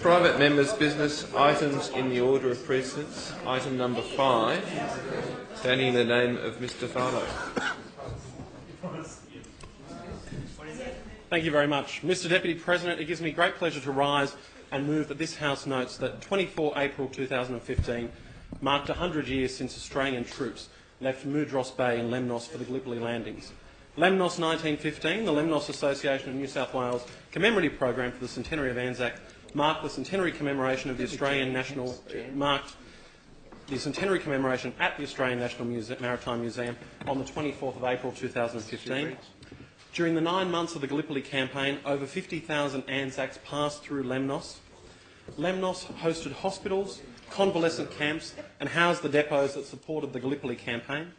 Private members' business items in the order of precedence. Item number 5, standing in the name of Mr. Farlow. Thank you very much. Mr Deputy President, it gives me great pleasure to rise and move that this House notes that 24 April 2015 marked 100 years since Australian troops left Mudros Bay in Lemnos for the Gallipoli landings. Lemnos 1915, the Lemnos Association of New South Wales commemorative program for the centenary of ANZAC, marked the centenary commemoration of the Australian National at the Australian National Maritime Museum on the 24th of April 2015. During the 9 months of the Gallipoli campaign, over 50,000 ANZACs passed through Lemnos. Lemnos hosted hospitals, convalescent camps and housed the depots that supported the Gallipoli campaign.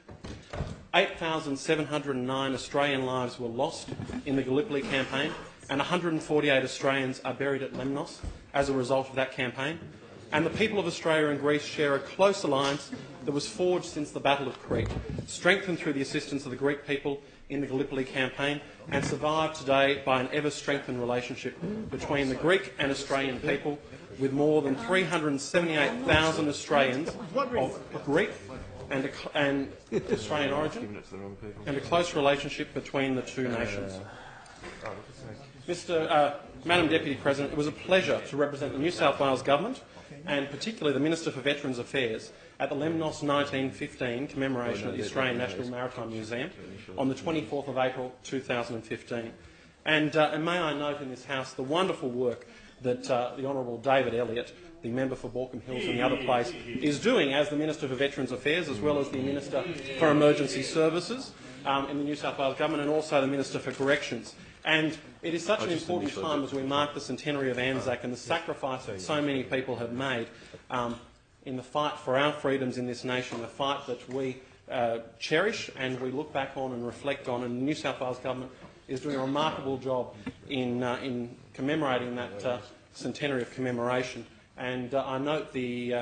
8,709 Australian lives were lost in the Gallipoli campaign and 148 Australians are buried at Lemnos as a result of that campaign. And the people of Australia and Greece share a close alliance that was forged since the Battle of Crete, strengthened through the assistance of the Greek people in the Gallipoli campaign and survived today by an ever-strengthened relationship between the Greek and Australian people, with more than 378,000 Australians of Greek and Australian origin, and a close relationship between the two nations. Madam Deputy President, it was a pleasure to represent the New South Wales Government and particularly the Minister for Veterans Affairs at the Lemnos 1915 commemoration at the Australian National Maritime Museum on the 24th of April 2015. And may I note in this House the wonderful work that the Honourable David Elliott, the member for Baulkham Hills and the other place, is doing as the Minister for Veterans Affairs, as well as the Minister for Emergency Services in the New South Wales Government, and also the Minister for Corrections. And it is such an important time as we mark the centenary of ANZAC and the sacrifice that so many people have made in the fight for our freedoms in this nation, a fight that we cherish and we look back on and reflect on. And the New South Wales Government is doing a remarkable job in commemorating that centenary of commemoration. And I note the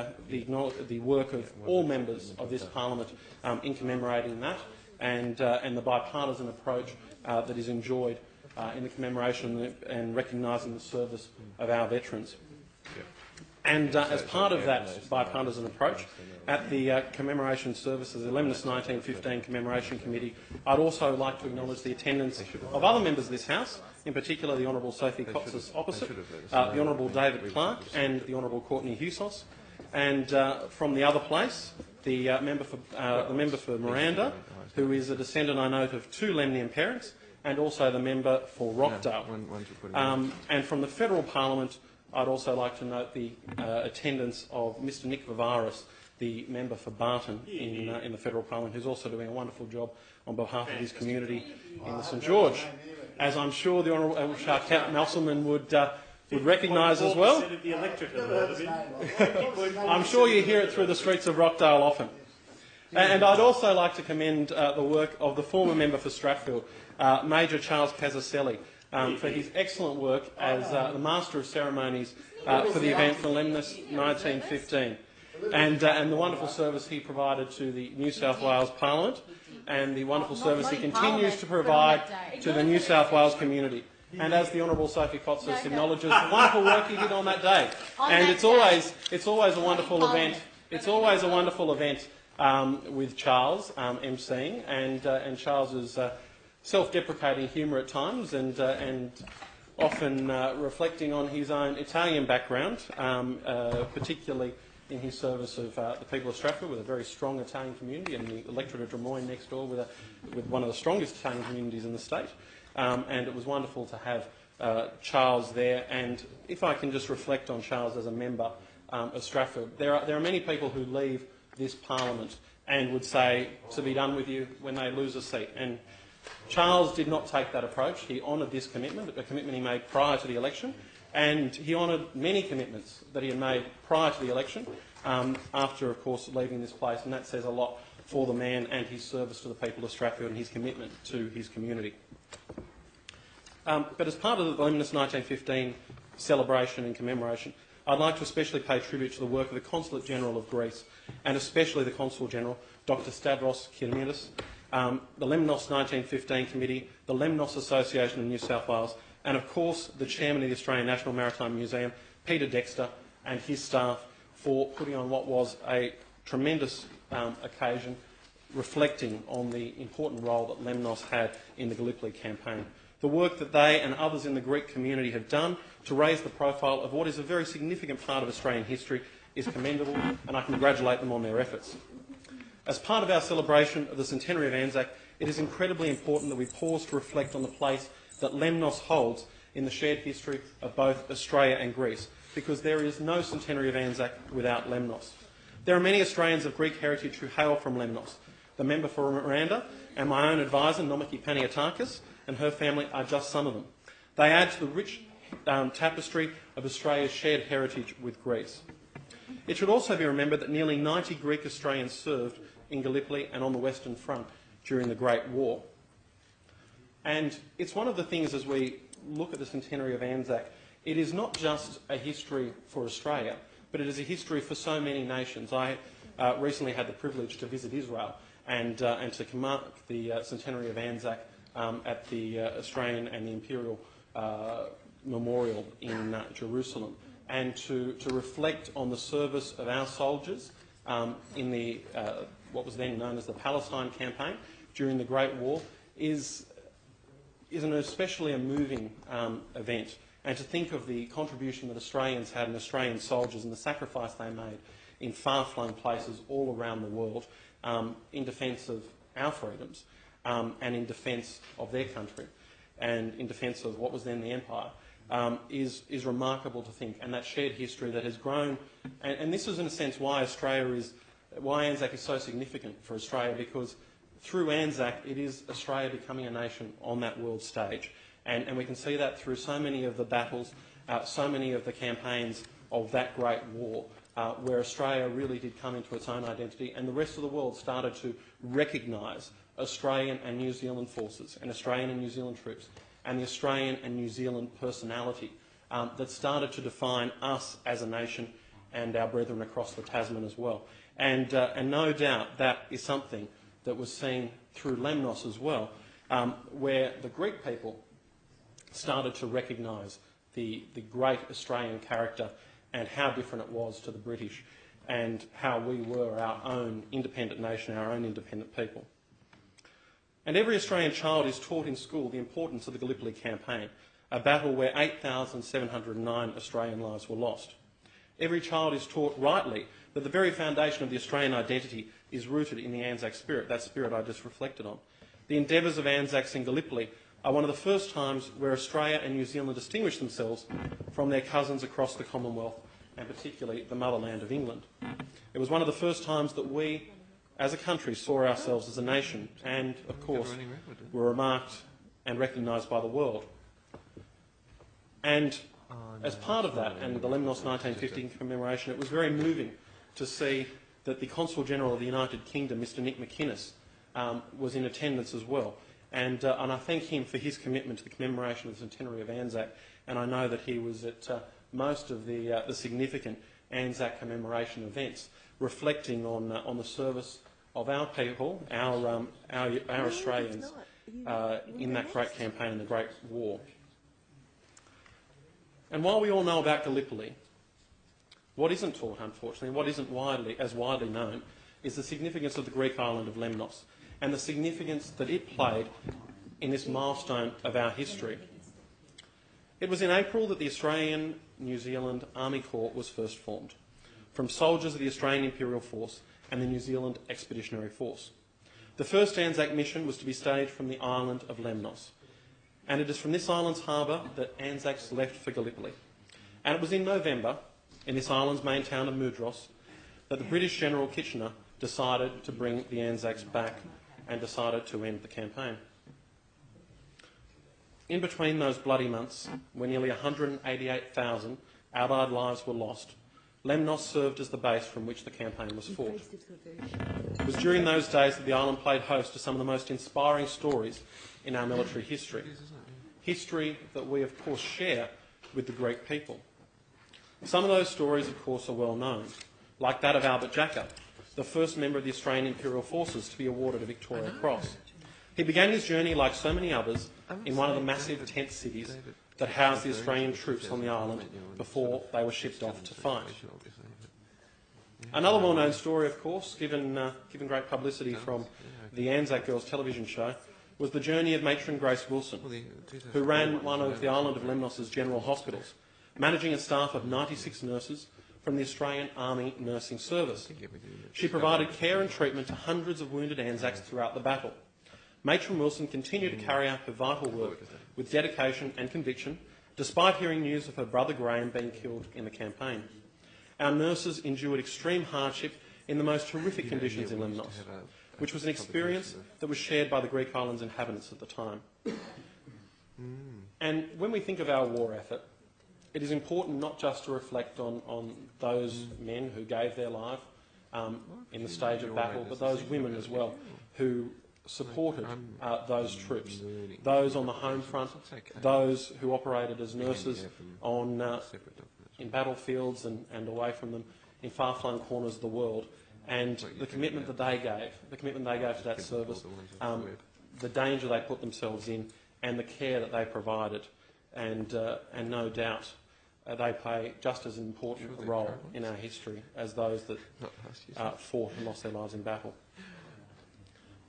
work of all members of this Parliament in commemorating that, and the bipartisan approach that is enjoyed in the commemoration and recognising the service of our veterans. And as part of that bipartisan approach, at the commemoration services, the Lemnos 1915 Commemoration Committee, I'd also like to acknowledge the attendance of other members of this House, in particular the Honourable Sophie Coxis opposite, the Honourable David Clark and the Honourable Courtney Husos, and from the other place, the member for Miranda, who is a descendant, I note, of 2 Lemnian parents, and also the member for Rockdale. And from the Federal Parliament, I'd also like to note the attendance of Mr Nick Vivaris, the member for Barton in the Federal Parliament, who's also doing a wonderful job on behalf of his community in the St George, as I'm sure the Honourable Count Musselman would recognise as well. I'm sure you hear it through the streets of Rockdale often. And I'd also like to commend the work of the former member for Strathfield, Major Charles Casaselli, for his excellent work as the Master of Ceremonies for the event for Lemnos 1915, and the wonderful service he provided to the New South Wales Parliament, and the wonderful service he continues to provide to the New South Wales community. And as the Honourable Sophie Coxis acknowledges, the wonderful work he did on that day. And it's always a wonderful event. It's always a wonderful event with Charles emceeing, and Charles's self-deprecating humour at times, and often reflecting on his own Italian background, particularly in his service of the people of Stratford, with a very strong Italian community, and the electorate of Drummoyne next door with one of the strongest Italian communities in the state. And it was wonderful to have Charles there. And if I can just reflect on Charles as a member of Stratford, there are many people who leave this Parliament and would say, to be done with you, when they lose a seat. And Charles did not take that approach. He honoured this commitment, a commitment he made prior to the election, and he honoured many commitments that he had made prior to the election, after, of course, leaving this place, and that says a lot for the man and his service to the people of Stratford and his commitment to his community. But as part of the Lemnos 1915 celebration and commemoration, I'd like to especially pay tribute to the work of the Consulate General of Greece, and especially the Consul General, Dr Stavros Kyriakis, the Lemnos 1915 Committee, the Lemnos Association of New South Wales, and of course the chairman of the Australian National Maritime Museum, Peter Dexter, and his staff for putting on what was a tremendous occasion, reflecting on the important role that Lemnos had in the Gallipoli campaign. The work that they and others in the Greek community have done to raise the profile of what is a very significant part of Australian history is commendable, and I congratulate them on their efforts. As part of our celebration of the centenary of ANZAC, it is incredibly important that we pause to reflect on the place that Lemnos holds in the shared history of both Australia and Greece, because there is no centenary of ANZAC without Lemnos. There are many Australians of Greek heritage who hail from Lemnos. The member for Miranda and my own advisor, Nomiki Paniatakis, and her family are just some of them. They add to the rich tapestry of Australia's shared heritage with Greece. It should also be remembered that nearly 90 Greek Australians served in Gallipoli and on the Western Front during the Great War. And it's one of the things as we look at the centenary of ANZAC, it is not just a history for Australia, but it is a history for so many nations. I recently had the privilege to visit Israel and to mark the centenary of ANZAC at the Australian and the Imperial Memorial in Jerusalem, and to reflect on the service of our soldiers in the what was then known as the Palestine campaign during the Great War is an especially a moving event. And to think of the contribution that Australians had and Australian soldiers and the sacrifice they made in far-flung places all around the world in defence of our freedoms and in defence of their country and in defence of what was then the Empire is remarkable to think. And that shared history that has grown, and this is in a sense why ANZAC is so significant for Australia, because through ANZAC it is Australia becoming a nation on that world stage. And we can see that through so many of the battles, so many of the campaigns of that great war, where Australia really did come into its own identity, and the rest of the world started to recognise Australian and New Zealand forces and Australian and New Zealand troops and the Australian and New Zealand personality that started to define us as a nation and our brethren across the Tasman as well. And no doubt that is something that was seen through Lemnos as well, where the Greek people started to recognise the great Australian character and how different it was to the British and how we were our own independent nation, our own independent people. And every Australian child is taught in school the importance of the Gallipoli campaign, a battle where 8,709 Australian lives were lost. Every child is taught rightly that the very foundation of the Australian identity is rooted in the ANZAC spirit, that spirit I just reflected on. The endeavours of ANZACs in Gallipoli are one of the first times where Australia and New Zealand distinguished themselves from their cousins across the Commonwealth, and particularly the motherland of England. It was one of the first times that we, as a country, saw ourselves as a nation and, of course, were remarked and recognised by the world. And as part of that, and the Lemnos 1915 commemoration, it was very moving to see that the Consul General of the United Kingdom, Mr Nick McInnes, was in attendance as well. And I thank him for his commitment to the commemoration of the centenary of ANZAC, and I know that he was at most of the significant ANZAC commemoration events, reflecting on the service of our people, our Australians, in that great campaign in the Great War. And while we all know about Gallipoli, what isn't taught, unfortunately, what isn't widely known, is the significance of the Greek island of Lemnos and the significance that it played in this milestone of our history. It was in April that the Australian New Zealand Army Corps was first formed, from soldiers of the Australian Imperial Force and the New Zealand Expeditionary Force. The first ANZAC mission was to be staged from the island of Lemnos, and it is from this island's harbour that ANZACs left for Gallipoli. And it was in November, in this island's main town of Mudros, that the British General Kitchener decided to bring the ANZACs back and decided to end the campaign. In between those bloody months, when nearly 188,000 Allied lives were lost, Lemnos served as the base from which the campaign was fought. It was during those days that the island played host to some of the most inspiring stories in our military history. History that we, of course, share with the Greek people. Some of those stories, of course, are well known, like that of Albert Jacka, the first member of the Australian Imperial Forces to be awarded a Victoria Cross. He began his journey, like so many others, in one of the massive tent cities that housed the Australian troops on the island before they were shipped off to fight. Another well-known story, of course, given great publicity from the ANZAC Girls television show, was the journey of matron Grace Wilson, who ran one of the island of Lemnos's general hospitals, managing a staff of 96 nurses from the Australian Army Nursing Service. She provided care and treatment to hundreds of wounded ANZACs throughout the battle. Matron Wilson continued to carry out her vital work with dedication and conviction, despite hearing news of her brother Graham being killed in the campaign. Our nurses endured extreme hardship in the most horrific conditions in Lemnos, which was an experience that was shared by the Greek islands inhabitants at the time. And when we think of our war effort, it is important not just to reflect on those men who gave their life in the stage of battle, but those women as well who supported those troops, those on the home front, those who operated as nurses in battlefields and away from them in far-flung corners of the world, and the commitment that they gave to that service, the danger they put themselves in, and the care that they provided, and no doubt they play just as important a role in our history as those that fought and lost their lives in battle.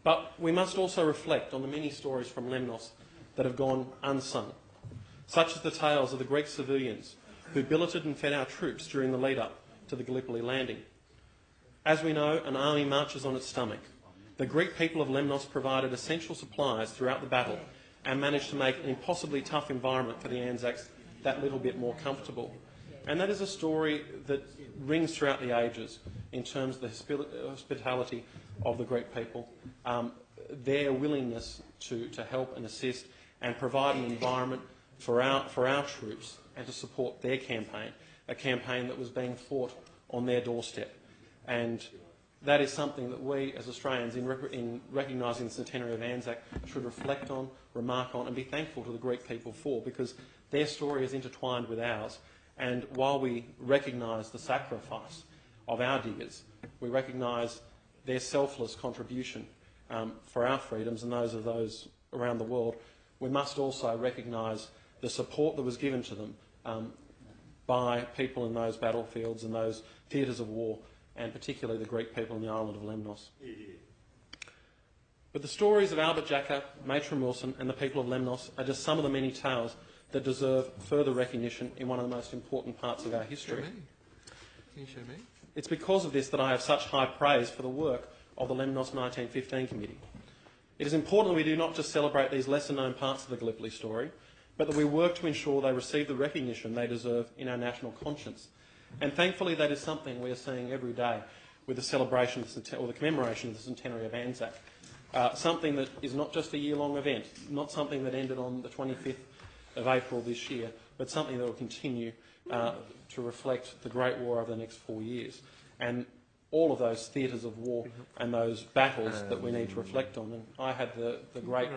But we must also reflect on the many stories from Lemnos that have gone unsung, such as the tales of the Greek civilians who billeted and fed our troops during the lead-up to the Gallipoli landing. As we know, an army marches on its stomach. The Greek people of Lemnos provided essential supplies throughout the battle and managed to make an impossibly tough environment for the ANZACs that little bit more comfortable. And that is a story that rings throughout the ages in terms of the hospitality of the Greek people, their willingness to help and assist and provide an environment for our troops and to support their campaign, a campaign that was being fought on their doorstep. And that is something that we as Australians, in recognising the centenary of ANZAC, should reflect on, remark on and be thankful to the Greek people for, because their story is intertwined with ours. And while we recognise the sacrifice of our diggers, we recognise their selfless contribution for our freedoms and those of those around the world, we must also recognise the support that was given to them by people in those battlefields and those theatres of war, and particularly the Greek people in the island of Lemnos. But the stories of Albert Jacka, Matron Wilson and the people of Lemnos are just some of the many tales that deserve further recognition in one of the most important parts of our history. Can you show me? It's because of this that I have such high praise for the work of the Lemnos 1915 Committee. It is important that we do not just celebrate these lesser-known parts of the Gallipoli story, but that we work to ensure they receive the recognition they deserve in our national conscience. And thankfully that is something we are seeing every day with the celebration or the commemoration of the centenary of ANZAC. Something that is not just a year-long event, not something that ended on the 25th of April this year, but something that will continue to reflect the Great War over the next 4 years. And all of those theatres of war and those battles that we need to reflect on. And I had the great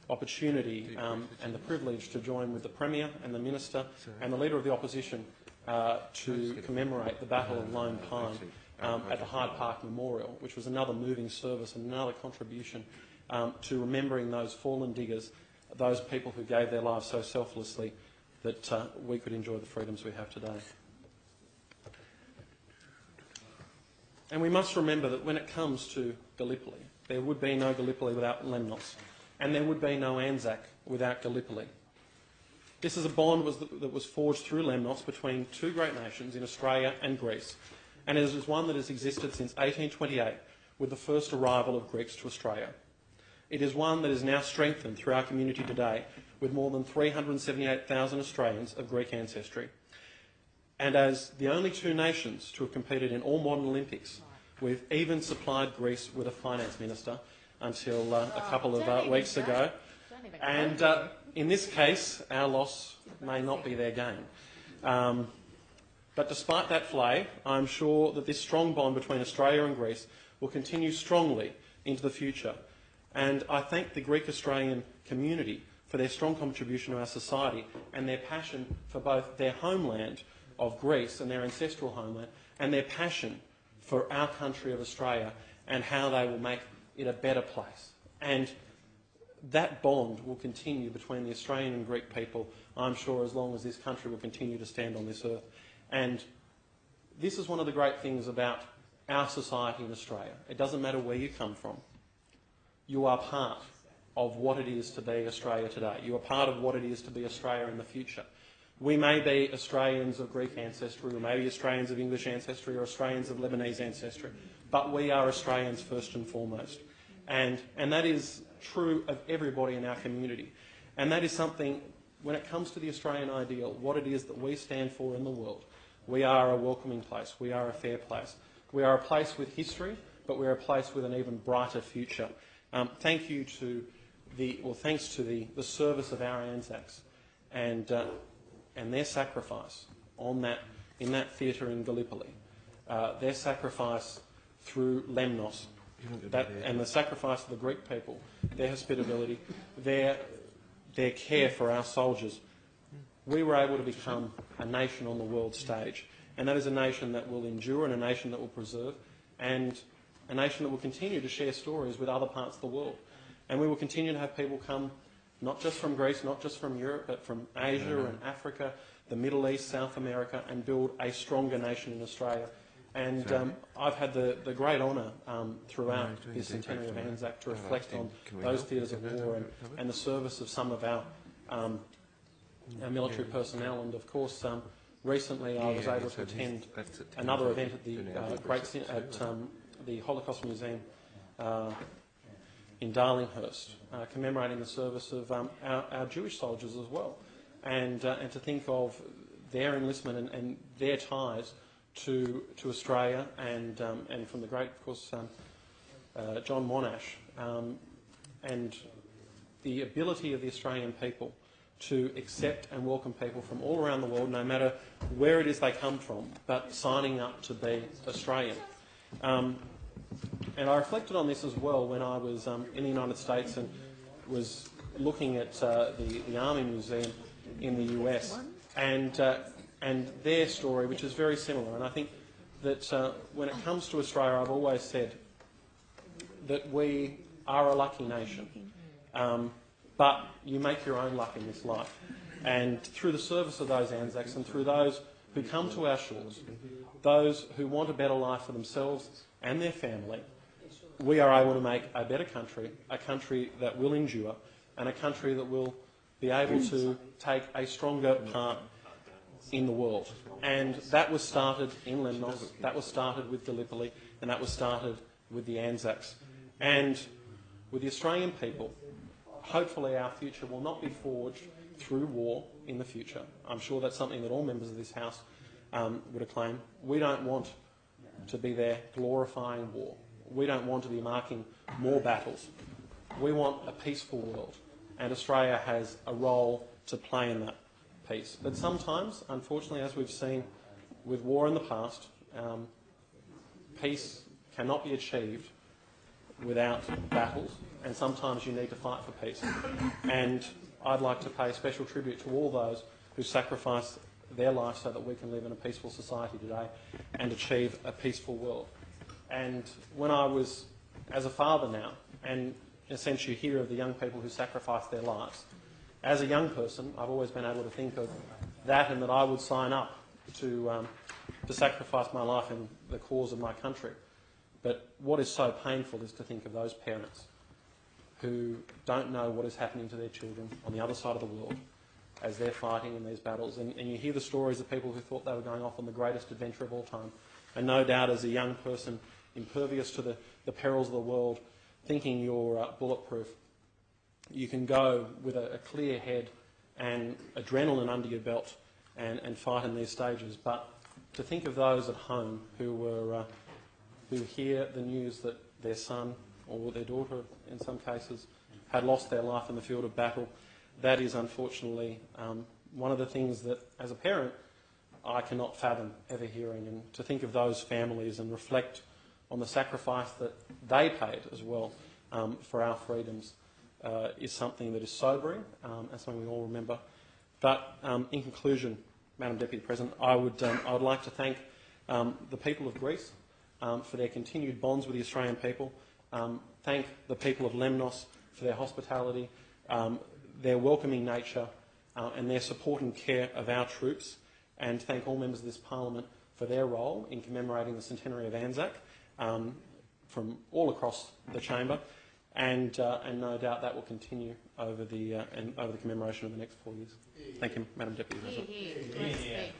opportunity and the privilege to join with the Premier and the Minister and the Leader of the Opposition to commemorate the Battle of Lone Pine at the Hyde Park Memorial, which was another moving service and another contribution to remembering those fallen diggers, those people who gave their lives so selflessly that we could enjoy the freedoms we have today. And we must remember that when it comes to Gallipoli, there would be no Gallipoli without Lemnos, and there would be no ANZAC without Gallipoli. This is a bond that was forged through Lemnos between two great nations in Australia and Greece, and it is one that has existed since 1828 with the first arrival of Greeks to Australia. It is one that is now strengthened through our community today with more than 378,000 Australians of Greek ancestry. And as the only two nations to have competed in all modern Olympics, we've even supplied Greece with a finance minister until a couple of weeks ago. And in this case, our loss may not be their gain. But despite that flag, I'm sure that this strong bond between Australia and Greece will continue strongly into the future. And I thank the Greek-Australian community for their strong contribution to our society and their passion for both their homeland of Greece and their ancestral homeland, and their passion for our country of Australia and how they will make it a better place. And that bond will continue between the Australian and Greek people, I'm sure, as long as this country will continue to stand on this earth. And this is one of the great things about our society in Australia. It doesn't matter where you come from. You are part of what it is to be Australia today. You are part of what it is to be Australia in the future. We may be Australians of Greek ancestry, we may be Australians of English ancestry or Australians of Lebanese ancestry, but we are Australians first and foremost. And that is true of everybody in our community. And that is something, when it comes to the Australian ideal, what it is that we stand for in the world. We are a welcoming place, we are a fair place. We are a place with history, but we're a place with an even brighter future. Thanks to the service of our ANZACs and their sacrifice in that theatre in Gallipoli, their sacrifice through LEMNOS, and the sacrifice of the Greek people, their hospitality, their care for our soldiers, we were able to become a nation on the world stage. And that is a nation that will endure and a nation that will preserve and a nation that will continue to share stories with other parts of the world. And we will continue to have people come not just from Greece, not just from Europe, but from Asia and Africa, the Middle East, South America, and build a stronger nation in Australia. And I've had the great honour throughout the centenary of ANZAC to reflect on those theatres of war and the service of some of our military personnel. And of course, recently I was able to attend another event at the Holocaust Museum in Darlinghurst, commemorating the service of our Jewish soldiers as well, and to think of their enlistment and their ties to Australia and from the great, of course, John Monash, and the ability of the Australian people to accept and welcome people from all around the world, no matter where it is they come from, but signing up to be Australian. And I reflected on this as well when I was in the United States and was looking at the Army Museum in the US and their story, which is very similar. And I think that when it comes to Australia, I've always said that we are a lucky nation. But you make your own luck in this life. And through the service of those ANZACs and through those who come to our shores, those who want a better life for themselves and their family, we are able to make a better country, a country that will endure, and a country that will be able to take a stronger part in the world. And that was started in Lemnos, that was started with Gallipoli, and that was started with the ANZACs. And with the Australian people, hopefully our future will not be forged through war in the future. I'm sure that's something that all members of this House would acclaim. We don't want to be there glorifying war. We don't want to be marking more battles. We want a peaceful world, and Australia has a role to play in that peace. But sometimes, unfortunately, as we've seen with war in the past, peace cannot be achieved without battles, and sometimes you need to fight for peace. And I'd like to pay special tribute to all those who sacrifice their life so that we can live in a peaceful society today and achieve a peaceful world. And when I was, as a father now, and essentially hear of the young people who sacrifice their lives, as a young person, I've always been able to think of that and that I would sign up to sacrifice my life in the cause of my country. But what is so painful is to think of those parents who don't know what is happening to their children on the other side of the world as they're fighting in these battles. And you hear the stories of people who thought they were going off on the greatest adventure of all time. And no doubt as a young person, impervious to the perils of the world, thinking you're bulletproof, you can go with a clear head and adrenaline under your belt and fight in these stages. But to think of those at home who hear the news that their son or their daughter, in some cases, had lost their life in the field of battle, that is unfortunately one of the things that, as a parent, I cannot fathom ever hearing. And to think of those families and reflect on the sacrifice that they paid as well for our freedoms is something that is sobering and something we all remember. But in conclusion, Madam Deputy President, I would like to thank the people of Greece for their continued bonds with the Australian people, thank the people of Lemnos for their hospitality, their welcoming nature, and their support and care of our troops, and thank all members of this Parliament for their role in commemorating the centenary of ANZAC from all across the chamber, and no doubt that will continue over the commemoration of the next 4 years. Thank you, Madam Deputy President.